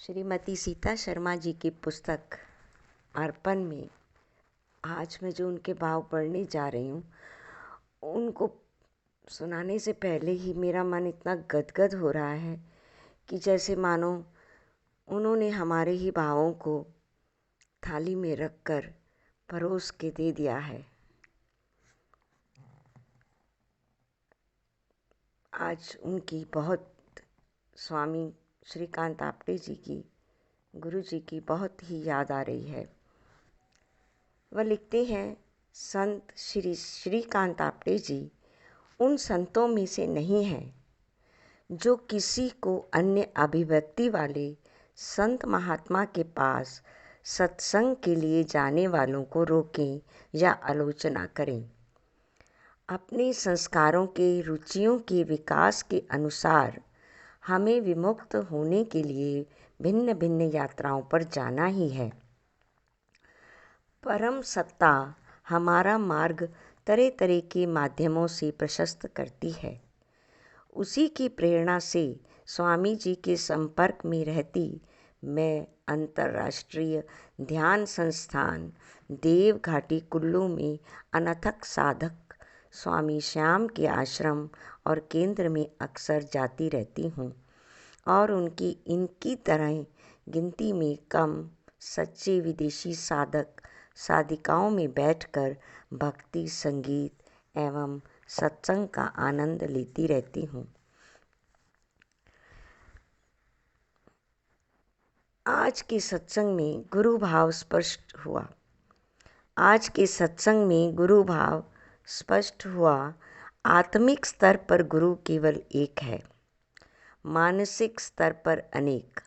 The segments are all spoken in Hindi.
श्रीमती सीता शर्मा जी की पुस्तक अर्पण में आज मैं जो उनके भाव पढ़ने जा रही हूँ, उनको सुनाने से पहले ही मेरा मन इतना गदगद हो रहा है कि जैसे मानो उन्होंने हमारे ही भावों को थाली में रखकर परोस के दे दिया है। आज उनकी बहुत स्वामी श्रीकांत आपटे जी की, गुरु जी की बहुत ही याद आ रही है। वह लिखते हैं, संत श्री श्रीकांत आपटे जी उन संतों में से नहीं हैं जो किसी को अन्य अभिव्यक्ति वाले संत महात्मा के पास सत्संग के लिए जाने वालों को रोकें या आलोचना करें। अपने संस्कारों के रुचियों के विकास के अनुसार हमें विमुक्त होने के लिए भिन्न भिन्न यात्राओं पर जाना ही है। परम सत्ता हमारा मार्ग तरह तरह के माध्यमों से प्रशस्त करती है। उसी की प्रेरणा से स्वामी जी के संपर्क में रहती मैं अंतर्राष्ट्रीय ध्यान संस्थान देव घाटी कुल्लू में अनथक साधक स्वामी श्याम के आश्रम और केंद्र में अक्सर जाती रहती हूँ और इनकी तरह गिनती में कम सच्चे विदेशी साधक साधिकाओं में बैठकर भक्ति संगीत एवं सत्संग का आनंद लेती रहती हूँ। आज के सत्संग में गुरु भाव स्पष्ट हुआ। आत्मिक स्तर पर गुरु केवल एक है, मानसिक स्तर पर अनेक।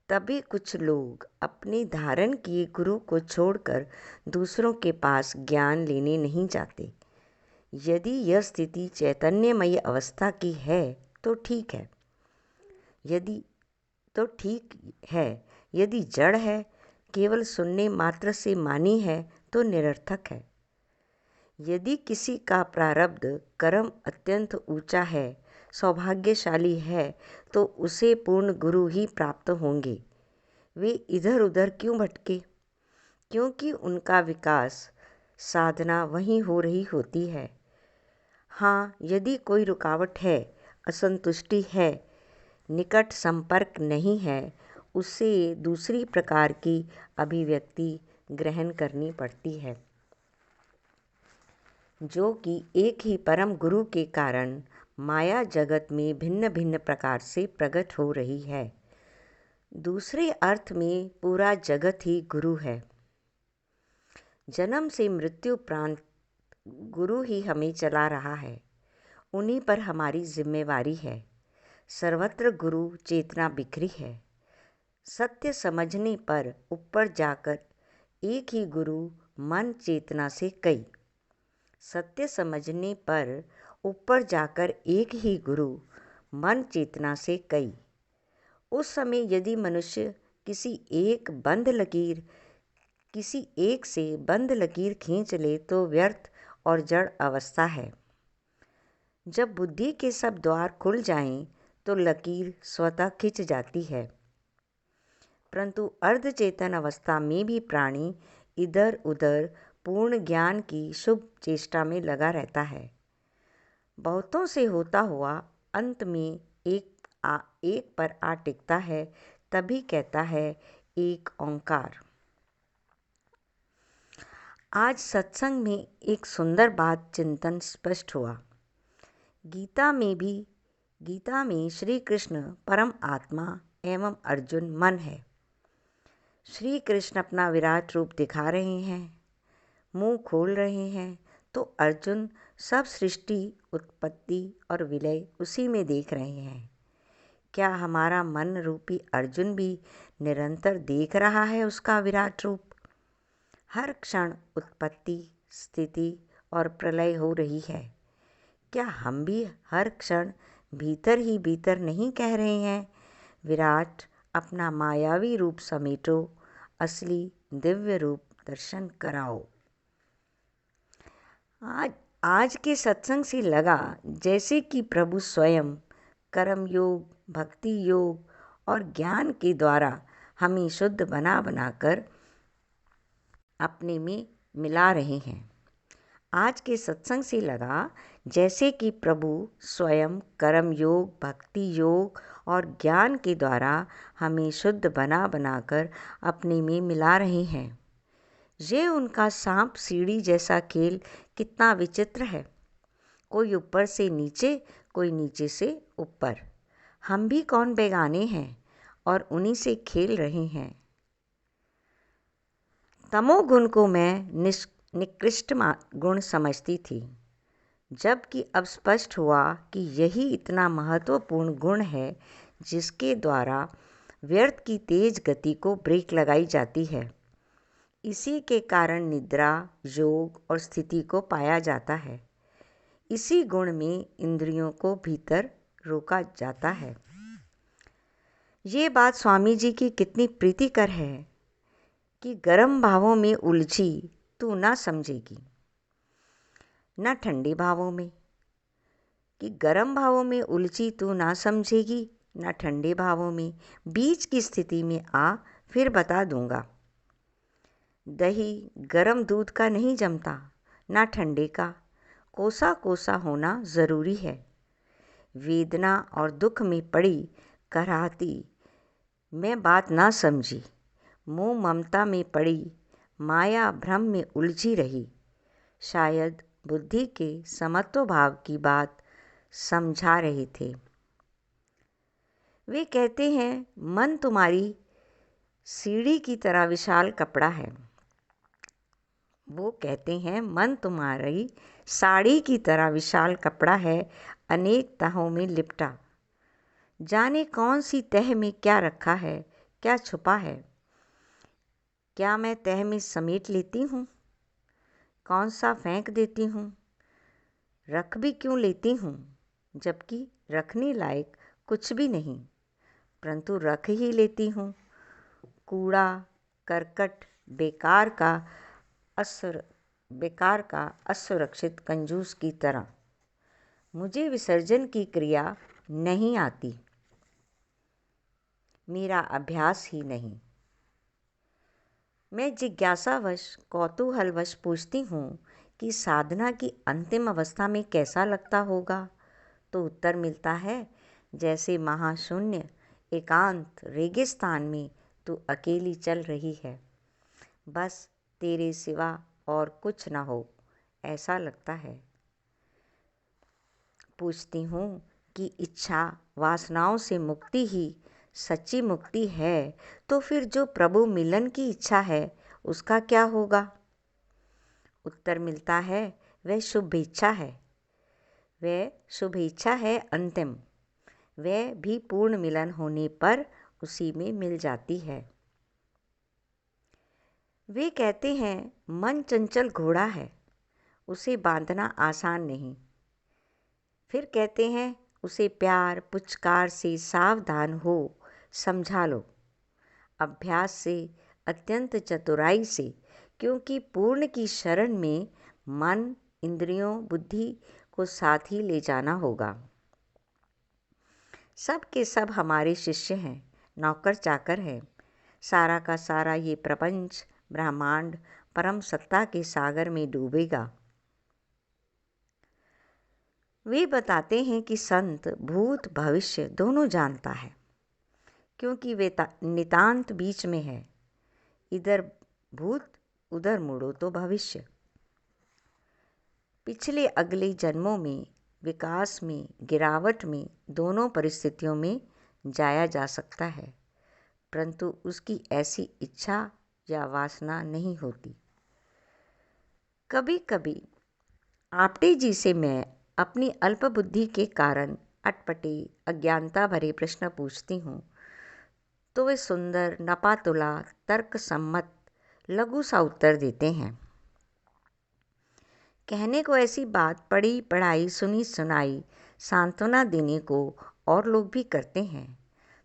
तभी कुछ लोग अपने धारण किए गुरु को छोड़कर दूसरों के पास ज्ञान लेने नहीं जाते। यदि यह स्थिति चैतन्यमयी अवस्था की है तो ठीक है, यदि जड़ है, केवल सुनने मात्र से मानी है तो निरर्थक है। यदि किसी का प्रारब्ध कर्म अत्यंत ऊंचा है, सौभाग्यशाली है, तो उसे पूर्ण गुरु ही प्राप्त होंगे। वे इधर उधर क्यों भटके? क्योंकि उनका विकास साधना वहीं हो रही होती है। हाँ, यदि कोई रुकावट है, असंतुष्टि है, निकट संपर्क नहीं है, उसे दूसरी प्रकार की अभिव्यक्ति ग्रहण करनी पड़ती है, जो कि एक ही परम गुरु के कारण माया जगत में भिन्न भिन्न प्रकार से प्रकट हो रही है। दूसरे अर्थ में पूरा जगत ही गुरु है। जन्म से मृत्यु प्रांत गुरु ही हमें चला रहा है, उन्हीं पर हमारी जिम्मेवारी है। सर्वत्र गुरु चेतना बिखरी है। सत्य समझने पर ऊपर जाकर एक ही गुरु मन चेतना से कई। सत्य समझने पर ऊपर जाकर एक ही गुरु मन चेतना से कई। उस समय यदि मनुष्य किसी एक से बंद लकीर खींच ले तो व्यर्थ और जड़ अवस्था है। जब बुद्धि के सब द्वार खुल जाएं तो लकीर स्वतः खिंच जाती है। परंतु अर्धचेतन अवस्था में भी प्राणी इधर उधर पूर्ण ज्ञान की शुभ चेष्टा में लगा रहता है। बहुतों से होता हुआ अंत में एक पर आ टिकता है, तभी कहता है एक ओंकार। आज सत्संग में एक सुंदर बात चिंतन स्पष्ट हुआ। गीता में श्री कृष्ण परम आत्मा एवं अर्जुन मन है। श्री कृष्ण अपना विराट रूप दिखा रहे हैं, मुंह खोल रहे हैं, तो अर्जुन सब सृष्टि उत्पत्ति और विलय उसी में देख रहे हैं। क्या हमारा मन रूपी अर्जुन भी निरंतर देख रहा है उसका विराट रूप? हर क्षण उत्पत्ति, स्थिति और प्रलय हो रही है। क्या हम भी हर क्षण भीतर ही भीतर नहीं कह रहे हैं, विराट अपना मायावी रूप समेटो, असली दिव्य रूप दर्शन कराओ? आज के सत्संग से लगा जैसे कि प्रभु स्वयं कर्म योग, भक्ति योग और ज्ञान के द्वारा हमें शुद्ध बना बनाकर अपने में मिला रहे हैं। आज के सत्संग से लगा जैसे कि प्रभु स्वयं कर्म योग, भक्ति योग और ज्ञान के द्वारा हमें शुद्ध बना बनाकर अपने में मिला रहे हैं। ये उनका सांप सीढ़ी जैसा खेल कितना विचित्र है। कोई ऊपर से नीचे, कोई नीचे से ऊपर। हम भी कौन बेगाने हैं और उन्हीं से खेल रहे हैं। तमोगुण को मैं निकृष्ट गुण समझती थी, जबकि अब स्पष्ट हुआ कि यही इतना महत्वपूर्ण गुण है जिसके द्वारा व्यर्थ की तेज गति को ब्रेक लगाई जाती है। इसी के कारण निद्रा, योग और स्थिति को पाया जाता है। इसी गुण में इंद्रियों को भीतर रोका जाता है। ये बात स्वामी जी की कितनी प्रीतिकर है कि गर्म भावों में उलझी तू ना समझेगी, न ठंडे भावों में। कि गर्म भावों में उलझी तू ना समझेगी, न ठंडे भावों में। बीच की स्थिति में आ, फिर बता दूंगा। दही गर्म दूध का नहीं जमता, ना ठंडे का। कोसा कोसा होना ज़रूरी है। वेदना और दुख में पड़ी कराहती मैं बात ना समझी। मोह ममता में पड़ी माया भ्रम में उलझी रही। शायद बुद्धि के समत्व भाव की बात समझा रहे थे। वे कहते हैं मन तुम्हारी सीढ़ी की तरह विशाल कपड़ा है। वो कहते हैं मन तुम्हारी साड़ी की तरह विशाल कपड़ा है, अनेक तहों में लिपटा। जाने कौन सी तह में क्या रखा है, क्या छुपा है। क्या मैं तह में समेट लेती हूँ, कौन सा फेंक देती हूँ। रख भी क्यों लेती हूँ, जबकि रखने लायक कुछ भी नहीं, परंतु रख ही लेती हूँ। कूड़ा करकट बेकार का असुरक्षित कंजूस की तरह। मुझे विसर्जन की क्रिया नहीं आती, मेरा अभ्यास ही नहीं। मैं जिज्ञासावश कौतूहलवश पूछती हूँ कि साधना की अंतिम अवस्था में कैसा लगता होगा, तो उत्तर मिलता है जैसे महाशून्य एकांत रेगिस्तान में तू अकेली चल रही है, बस तेरे सिवा और कुछ न हो, ऐसा लगता है। पूछती हूँ कि इच्छा वासनाओं से मुक्ति ही सच्ची मुक्ति है, तो फिर जो प्रभु मिलन की इच्छा है उसका क्या होगा। उत्तर मिलता है वह शुभेच्छा है। वह शुभेच्छा है अंतिम, वह भी पूर्ण मिलन होने पर उसी में मिल जाती है। वे कहते हैं मन चंचल घोड़ा है, उसे बांधना आसान नहीं। फिर कहते हैं उसे प्यार पुचकार से सावधान हो समझा लो, अभ्यास से, अत्यंत चतुराई से, क्योंकि पूर्ण की शरण में मन इंद्रियों बुद्धि को साथ ही ले जाना होगा। सब के सब हमारे शिष्य हैं, नौकर चाकर हैं। सारा का सारा ये प्रपंच ब्रह्मांड परम सत्ता के सागर में डूबेगा। वे बताते हैं कि संत भूत भविष्य दोनों जानता है, क्योंकि वे नितांत बीच में है। इधर भूत उधर मुड़ो तो भविष्य। पिछले अगले जन्मों में, विकास में, गिरावट में, दोनों परिस्थितियों में जाया जा सकता है, परंतु उसकी ऐसी इच्छा या वासना नहीं होती। कभी कभी आपटे जी से मैं अपनी अल्प बुद्धि के कारण अटपटे अज्ञानता भरे प्रश्न पूछती हूँ, तो वे सुंदर नपातुला तर्क सम्मत लघु सा उत्तर देते हैं। कहने को ऐसी बात पढ़ी पढ़ाई सुनी सुनाई सांत्वना देने को और लोग भी करते हैं,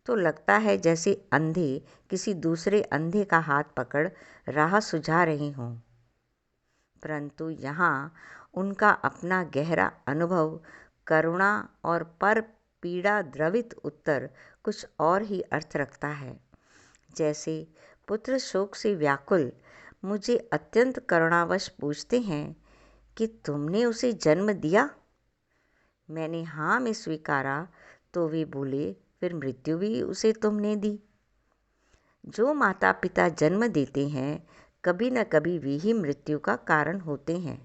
तो लगता है जैसे अंधे किसी दूसरे अंधे का हाथ पकड़ राह सुझा रहे हों, परंतु यहाँ उनका अपना गहरा अनुभव करुणा और पर पीड़ा द्रवित उत्तर कुछ और ही अर्थ रखता है। जैसे पुत्र शोक से व्याकुल मुझे अत्यंत करुणावश पूछते हैं कि तुमने उसे जन्म दिया? मैंने हाँ में स्वीकारा तो वे बोले, फिर मृत्यु भी उसे तुमने दी। जो माता पिता जन्म देते हैं कभी न कभी वे ही मृत्यु का कारण होते हैं।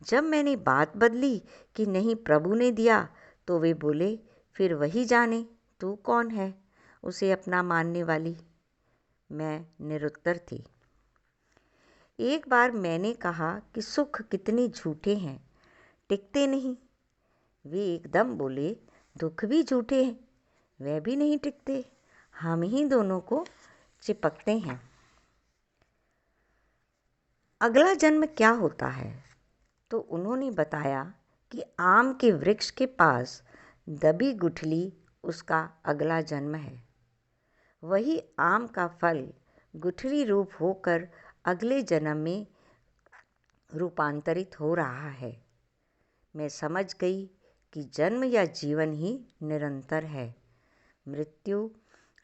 जब मैंने बात बदली कि नहीं प्रभु ने दिया तो वे बोले, फिर वही जाने तू कौन है उसे अपना मानने वाली। मैं निरुत्तर थी। एक बार मैंने कहा कि सुख कितने झूठे हैं, टिकते नहीं। वे एकदम बोले, दुख भी झूठे हैं, वह भी नहीं टिकते, हम ही दोनों को चिपकते हैं। अगला जन्म क्या होता है? तो उन्होंने बताया कि आम के वृक्ष के पास दबी गुठली उसका अगला जन्म है। वही आम का फल गुठली रूप होकर अगले जन्म में रूपांतरित हो रहा है। मैं समझ गई कि जन्म या जीवन ही निरंतर है, मृत्यु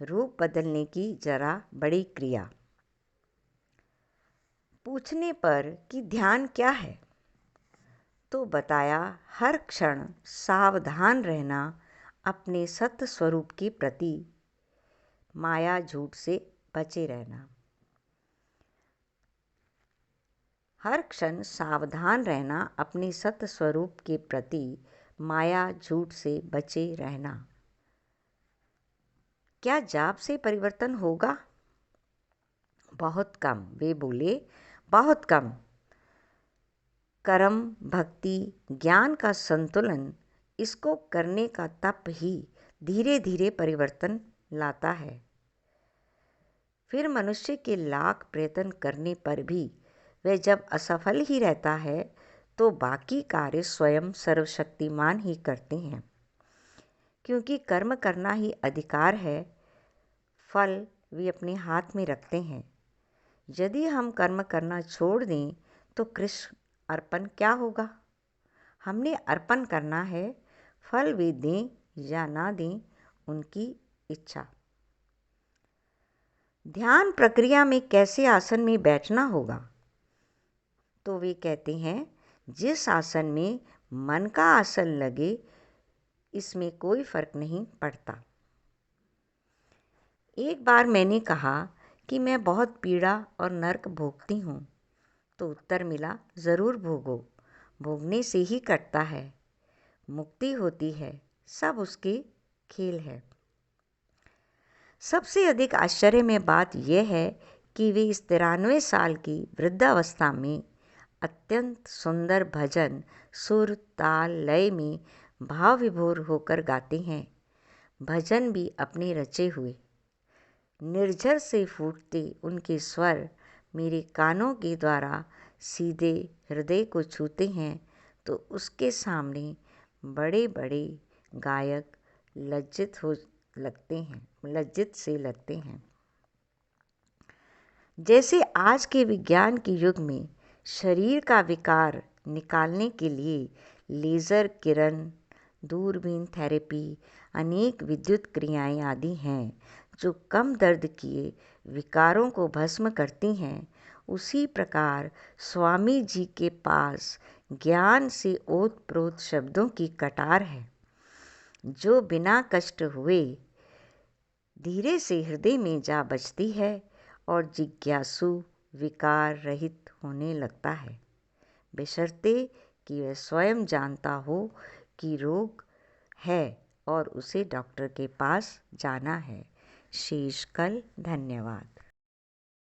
रूप बदलने की जरा बड़ी क्रिया। पूछने पर कि ध्यान क्या है तो बताया, हर क्षण सावधान रहना अपने सत्य स्वरूप के प्रति, माया झूठ से बचे रहना। हर क्षण सावधान रहना अपने सत्य स्वरूप के प्रति, माया झूठ से बचे रहना। क्या जाप से परिवर्तन होगा? बहुत कम। वे बोले, बहुत कम। कर्म, भक्ति, ज्ञान का संतुलन, इसको करने का तप ही धीरे धीरे परिवर्तन लाता है। फिर मनुष्य के लाख प्रयत्न करने पर भी वह जब असफल ही रहता है तो बाकी कार्य स्वयं सर्वशक्तिमान ही करते हैं, क्योंकि कर्म करना ही अधिकार है, फल वे अपने हाथ में रखते हैं। यदि हम कर्म करना छोड़ दें तो कृष्ण अर्पण क्या होगा? हमने अर्पण करना है, फल वे दें या ना दें उनकी इच्छा। ध्यान प्रक्रिया में कैसे आसन में बैठना होगा? तो वे कहते हैं, जिस आसन में मन का आसन लगे इसमें कोई फर्क नहीं पड़ता। एक बार मैंने कहा कि मैं बहुत पीड़ा और नर्क भोगती हूँ तो उत्तर मिला, ज़रूर भोगो, भोगने से ही कटता है, मुक्ति होती है, सब उसके खेल है। सबसे अधिक आश्चर्य में बात यह है कि वे इस 93 साल की वृद्धावस्था में अत्यंत सुंदर भजन सुर ताल लय में भाव विभोर होकर गाते हैं। भजन भी अपने रचे हुए। निर्झर से फूटते उनके स्वर मेरे कानों के द्वारा सीधे हृदय को छूते हैं तो उसके सामने बड़े बड़े गायक लज्जित से लगते हैं। जैसे आज के विज्ञान के युग में शरीर का विकार निकालने के लिए लेज़र किरण, दूरबीन थेरेपी, अनेक विद्युत क्रियाएं आदि हैं जो कम दर्द किए विकारों को भस्म करती हैं, उसी प्रकार स्वामी जी के पास ज्ञान से ओतप्रोत शब्दों की कटार है जो बिना कष्ट हुए धीरे से हृदय में जा बजती है और जिज्ञासु विकार रहित होने लगता है, बशर्ते कि वह स्वयं जानता हो कि रोग है और उसे डॉक्टर के पास जाना है। शेष कल। धन्यवाद।